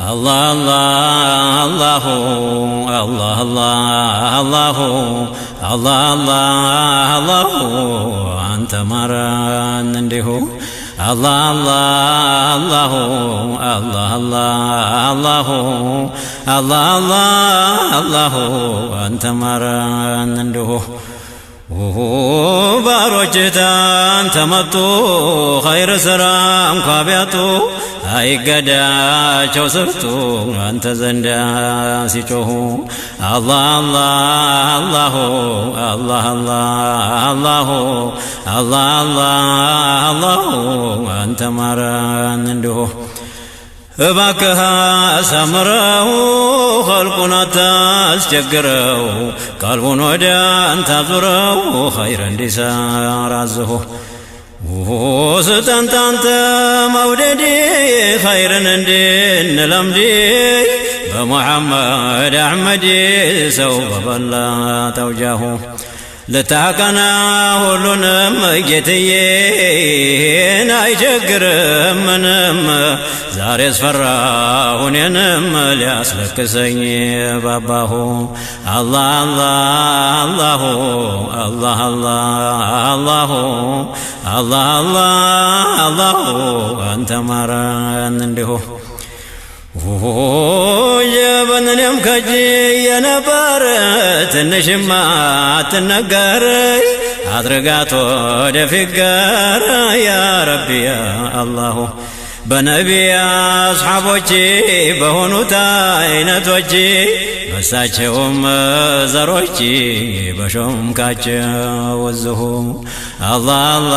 الله الله الله الله الله الله الله الله أنت مران عنده الله الله الله الله الله الله الله الله أنت مران عنده ባሮችታን ተመጡ ኸይር ስራም ኳቢያጡ አይገዳቸው ስፍቱ አንተ ዘንዳ ሲጮሁ አላህ አላህ አላህ አላህ አላህ አላህ አላህ አንተ ማራን እንዲሁ እባክህ አሳምረው ኸልቁን አታስቸግረው ቀልቡን ወደ አንተ አዙረው ኸይር እንዲሰራ አዝሁ ስጠን አንተ መውደድ ኸይርን እንድንለምድ በሙሐመድ አሕመድ ሰው በበላጠው ጃሁ ልታቀና ሁሉንም ጌትዬን አይቸግርም ምንም ዛሬ አስፈራሁ እኔንም ሊያስለቅሰኝ ባባሁ አላህ አላህ አላህ አላህ አላህ አላህ አላህ አንተ ማራን እንዲሁ የበነንም ከጂ የነበር ትንሽማ አትነገር አድርጋት ወደፊት ጋር ያ ረቢ ያ አላሁ በነቢያ አስሓቦች በሆኑት አይነቶች በሳቸውም ዘሮች በሾምካቸው ወዝሁ አላህ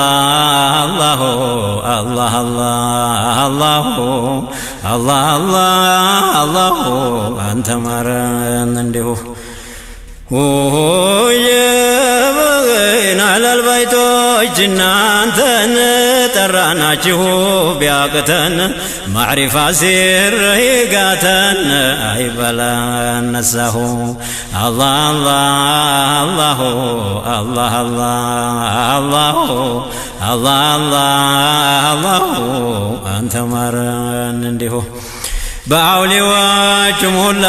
አላህ አላህ አላህ አላህ አላህ አላህ አንተ ማረን እንዲሁ የበይን አለል ባይቶች እናንተን ጠራናችሁ ቢያቅተን ማዕሪፋ ሲር ይጋተን አይበላን ነሳሁ አላህ አላህ አላህ አላህ አላህ አላህ አንተ ማረን እንዲሁ በአውሊያዎቹም ሁላ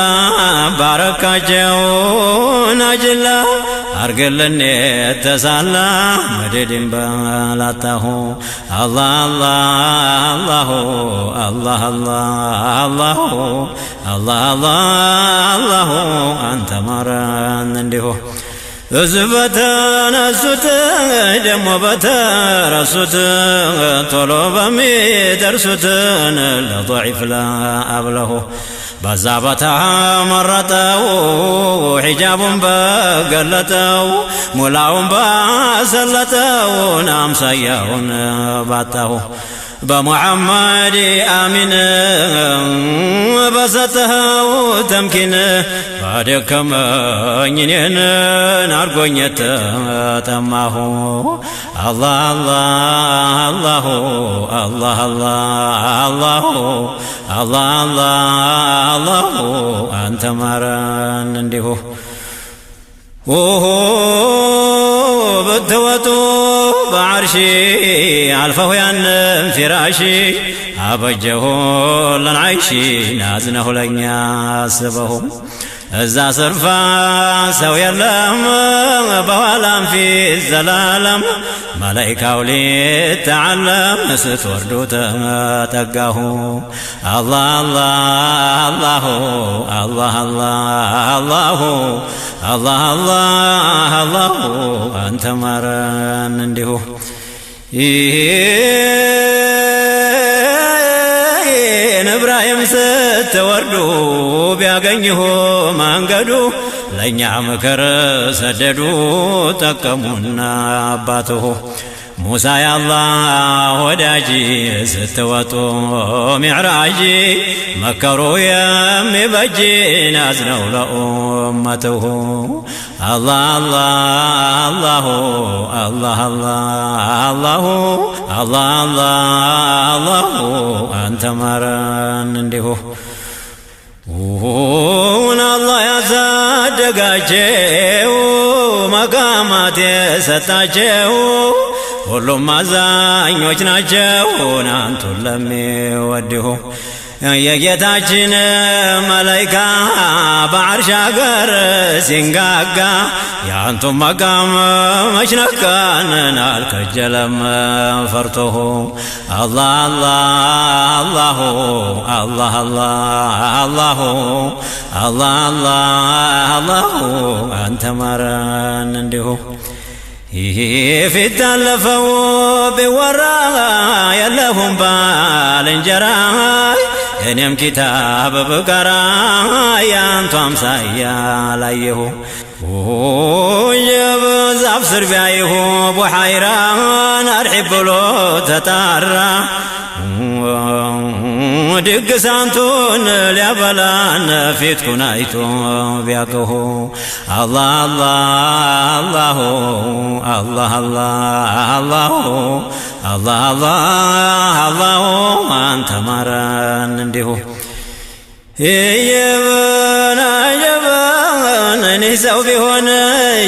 ባረካቸው ናጅላ አርግልን የተሳላ መደድን በላጣሁ አላህ አላህ አላህ አላህ አላህ አላህ አንተ ማረን እንዲሁ እዝበተነሱት ደሞ በተረሱት ቶሎ በሚደርሱትን ለضعيف ለአብለሁ በዛ በተመረጠው ሒጃቡን በገለጠው ሙላውን ባሰለጠውን አምሳያውን ባጣሁ በሙሐመድ አሚን በሰጠኸው ተምኪን ባደከመኝ እኔን አርጎኝ ተጠማሁ አላህ አላህ አላህ አላህ አላህ አላህ አንተ ማረን እንዲሁ ብትወጡ በዓርሺ አልፈሁ ያንን ፊራሺ አበጀሁ ለንዓይሺ ናዝነሁ ለኛ አስበሁ እዛ ስርፋ ሰው የለም በኋላም ፊት ዘላለም መላይካው ሊተዓለም ስትወርዱ ተጠጋሁ አላህ አላህ አላህ አላህ አላህ አላህ አላህ አንተ ማረን እንዲሁ ኢብራሂም ስትወርዱ ቢያገኝሁ መንገዱ ለእኛ ምክር ሰደዱ ጠቀሙና አባትሁ ሙሳ ያላህ ወዳጅ ስትወጡ ሚዕራጅ መከሩ የሚበጅን አዝነው ለኡመትሁ አላህ አላህ አላህ አላህ አላህ አላህ አንተ ማረን እንዲሁ አላህ ያሳደጋቸው መቃማት የሰጣቸው ሁሉም አዛኞች ናቸው አንቱን ለሚወድሁ የጌታችን መላይካ በዓርሽ አገር ሲንጋጋ ያንቱ መቃም መችነካንን አልከጀለም ፈርቶሁ አላህ አላህ አላሁ አላህ አላህ አላሁ አላህ አላሁ አንተ ማረን እንዲሁ ፊት አለፈው ቢወራ የለሁም ባልንጀራ እኔም ኪታብ ብቀራ ያንቱ አምሳያ ላየሁ የዛፍ ስር ቢያይሁ ቡሐይራን አርሒብ ብሎ ተጣራ ድግስ አንቱን ሊያበላን ፊትኩን አይቶ ቢያቅሁ አላህ አላሁ አላህ አላሁ አላህ አላሁ አንተ ማረን እንዲሁ የበና እኔ ሰው ቢሆን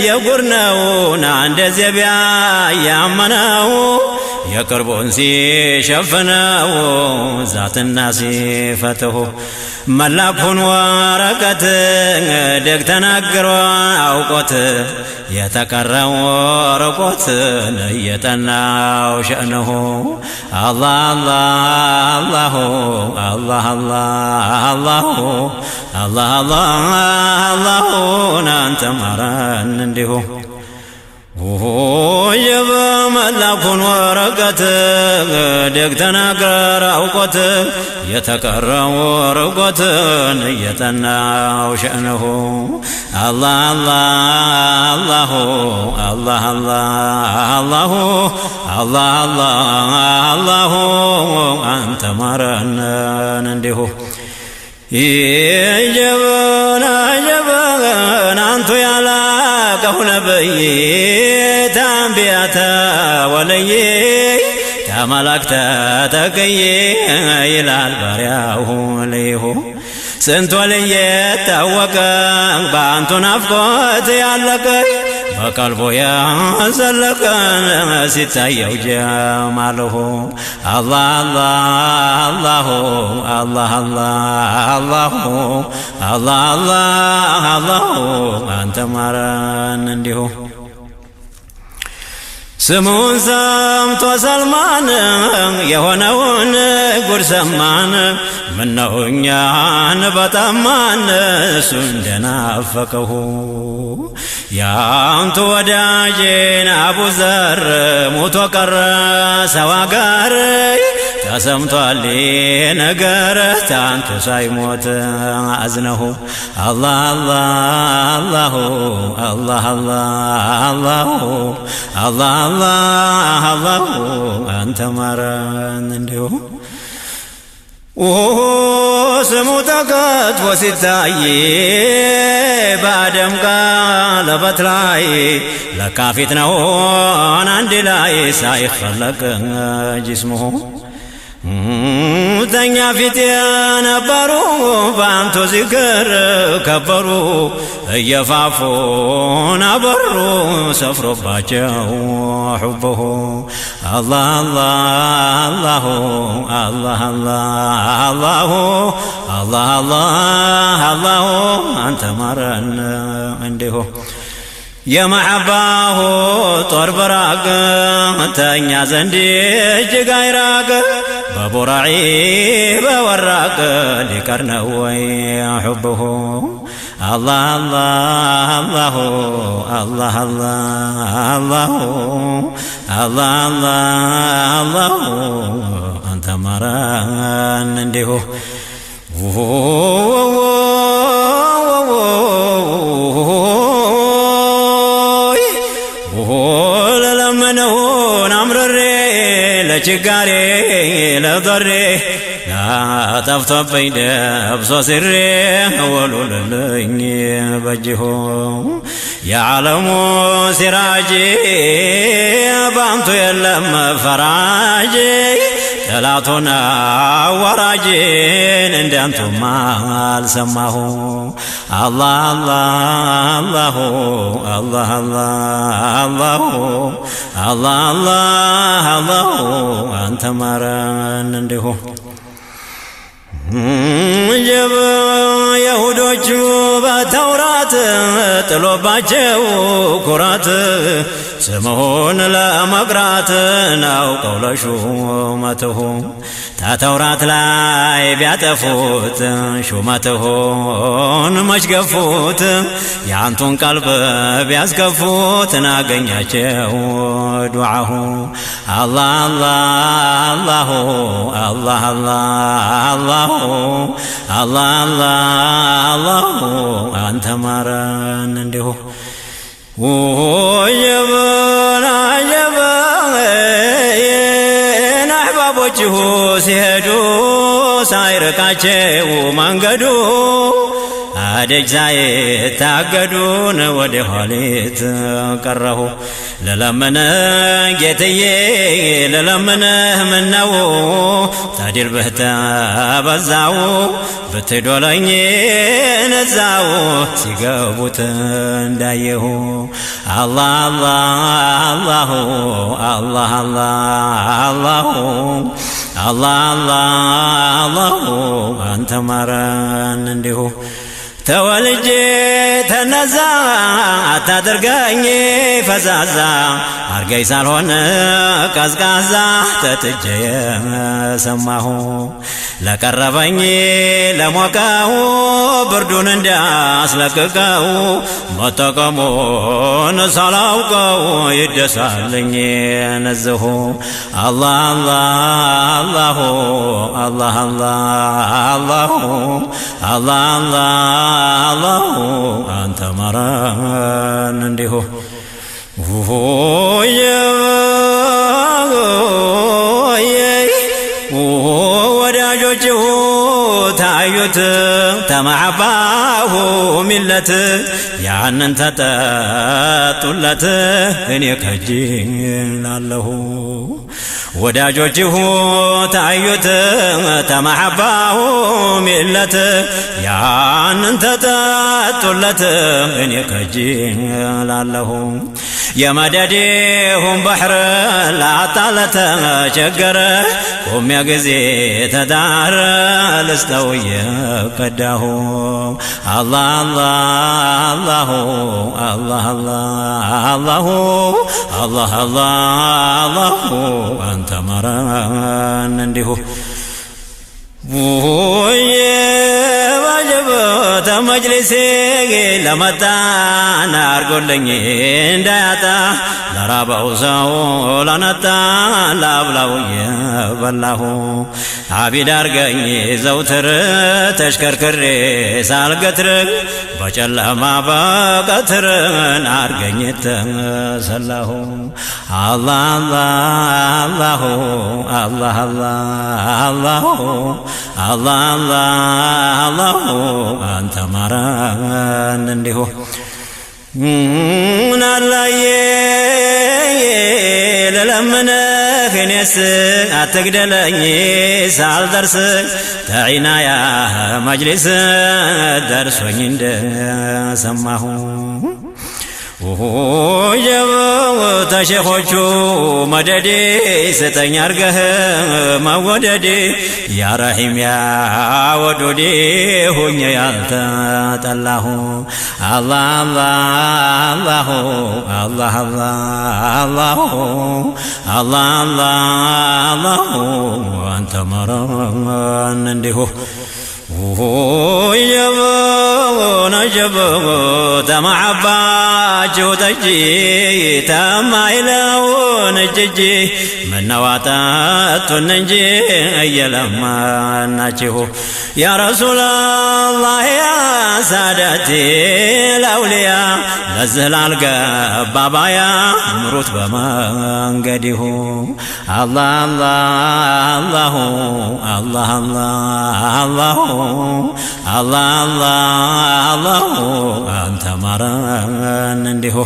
የጉር ነውና እንደዚያ ቢያ ያመነው የቅርቡን ሲሸፍነው ዛትና ሲፈትሁ መላኩን ወረቀት ደግ ተናግሮ አውቆት የተቀረው ርቆት እየጠናው ሸእነሁ አላህ አላሁ አላህ አላሁ አላህ አላሁን አንተ ማረን እንዲሁ የበመላኩን ወረቀት ደግ ተናገር አውቆት የተቀረው ርቆትን እየጠናው ሸእነሁ አላህ አላሁ አላህ አላሁ አላህ አላሁ አንተ ማረን እንዲሁ የጀበን አንቱ ያላቀሁ ነብይ ታንቢያተ ወለዬ ተመላክተ ተቀዬ ይላል ባሪያሁ ለይሁ ስንት ወልዬ ታወቀ በአንቱ ናፍቆት ያለቀ በቀልቦ ያዘለቀን ሲታየው ጀማልሁ አላህ አላሁ አላህ አላሁ አላህ አላሁ አንተ ማረን እንዲሁ ስሙን ሰምቶ ሰልማን የሆነውን ጉድ ሰማን ምነው እኛን በጣማን እሱ እንደናፈቀሁ ያንቱ ወዳጄን አቡዘር ሞቶ ቀረ ሰው አገር ተሰምቷል ነገር ታንቱ ሳይሞት አዝነሁ አላህ አላሁ አላህ አላሁ አላህ አላሁ አንተ ማረን እንዲሁ ስሙ ተከትፎ ሲታይ በአደም ቀለበት ላይ ለካ ፊት ነው አንድ ላይ ሳይኸለቅ ጅስሙሁ ተኛ ፊት የነበሩ በአንቱ ዚክር ከበሩ እየፋፉ ናበሩ ሰፍሮባቸው ሑብሁ አላህ አላሁ አላህ አላሁ አላህ አላሁ አንተ ማረን እንዲሁ የመሐባሁ ጦር በራቅ ተኛ ዘንድ እጅግ አይራቅ በቡራዒ በወራቅ ሊቀር ነው ወይ ሑብሁ አላህ አላሁ አላህ አላሁ አላህ አላሁ አንተ ማረን እንዲሁ ለለመነውን አምረሬ ለችጋሬ ለضሬ ጠፍቶብኝ ደብሶ ስሬ ወሉልልኝ በጅሁ የዓለሙ ሲራጅ በአንቱ የለም ፈራጅ ጠላቱን አዋራጅን እንዳንቱማ አልሰማሁ አላህ አላሁ አላህ አላሁ አላህ አላሁ አንተ ማረን እንዲሁ جب يهودوچو بتورات ጥሎባቸው ኩራት ስምሆን ለመቅራት ነው ቀውለሹ መተሁ ታተውራት ላይ ቢያጠፉት ሹመተሆን መሽገፉት ያንቱን ቀልብ ቢያስከፉት ናገኛቸው ዱዓሁ አላህ አላህ አላህ አላህ አላህ አላህ አንተ ማረን እንዲሁ ወየበና ናህባቦቹ ሲሄዱ ሳይርቃቸው መንገዱ አደጅ ሳይታገዱን ወደ ኋሊት ቀረሁ ለለመነ ጌትዬ ለለመነ ምነው ታዲል በህታ በዛው ብትዶለኝ ነዛው ሲገቡት እንዳየሁ አላህ አላህ አላህ አላህ አላህ አላህ አንተ ማረን እንዲሁ ተወልጄ ተነዛ አታድርገኝ ፈዛዛ አርገኝ ሳልሆን ቀዝቃዛ ተጥጄ ሰማሁ ለቀረበኝ ለሞቀው ብርዱን እንዳስለቅቀው መጠቀሙን ሳላውቀው ይደሳልኝ ነዝሁ አላህ አላህ አላህ አላህ አላህ አላህ አንተ ማረን እንዲሁ ወዳጆቹ ታዩት ተማዕባሁ ሚለት ያንን ተጠጡለት እኔ ከጅላለሁ ወዳጆቹ ታዩት ተማዕባሁ ሚለት ያንን ተጠጡለት እኔ ከጅላለሁ የመደዴሁን ባህር ላጣለተ ቸገረ ቆሚያ ጊዜ ተዳረ ልስተው የቀዳሁ አላህ አላህ አላህ አላህ አላህ አላህ አንተ ማረን እንዲሁ ተመጅሊሴ ለመጣን አርጎልኝ እንዳያጣ ለራበው ሰው ለነጣ ላብላው የበላሁ አቢድ አርገኝ ዘውትር ተሽከርክሬ ሳልገትር በጨለማ በቀትርን አርገኝ ተሰላሁ አላህ አላህ አላህ አላህ አላህ አላህ አንተ ማረን እንዲሁ ናላዬ ለለምነህ እኔስ አትግደለኝ ሳልደርስ ተዒናያ መጅሊስ ደርሶኝ እንደሰማሁ ጀበው ተሸኾቹ መደዴ ስተኛ አርገህ መወደዴ ያ ረሒም ያ ወዱዴ ሁኜ ያልተጠላሁ አላህ አላህ አላህ አላህ አላህ አላህ አንተ ማረን እንዲሁ ነጀበው ተማዕባችሁ ጠጂ ተማይለውን እጅጂ ምነዋጠጡን እንጂ እየለመናችሁ ያ ረሱላላህ ያ ሳዳቲ ለአውሊያ ለዚህ ላልገባ ባያ ምሩት በመንገዲሁ አላህ አላህ አላህ አላህ አላህ አላህ አንተ ማረን እንዲሁ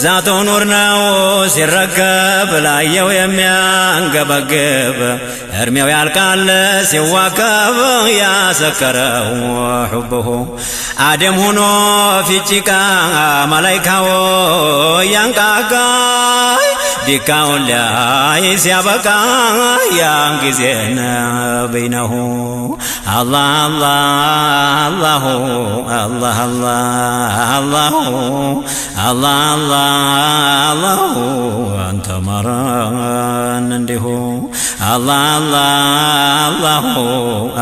ዛቶ ኑር ነው ሲረከብ ላየው የሚያንገበግብ እርሜው ያልቃል ሲዋከብ ያሰከረው ሑብሁ አደም ሆኖ ፊጭቃ መላይካው ያንቃቃ ዲካውን ላይ ሲያበቃ ያን ጊዜ ነቢነሁ አላህ አላህ አላህ አላህ አላህ አላህ አንተ ማራን እንዲሁ አላህ አላህ አላህ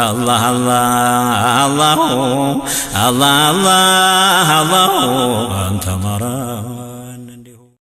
አላህ አላህ አላህ አንተ ማራን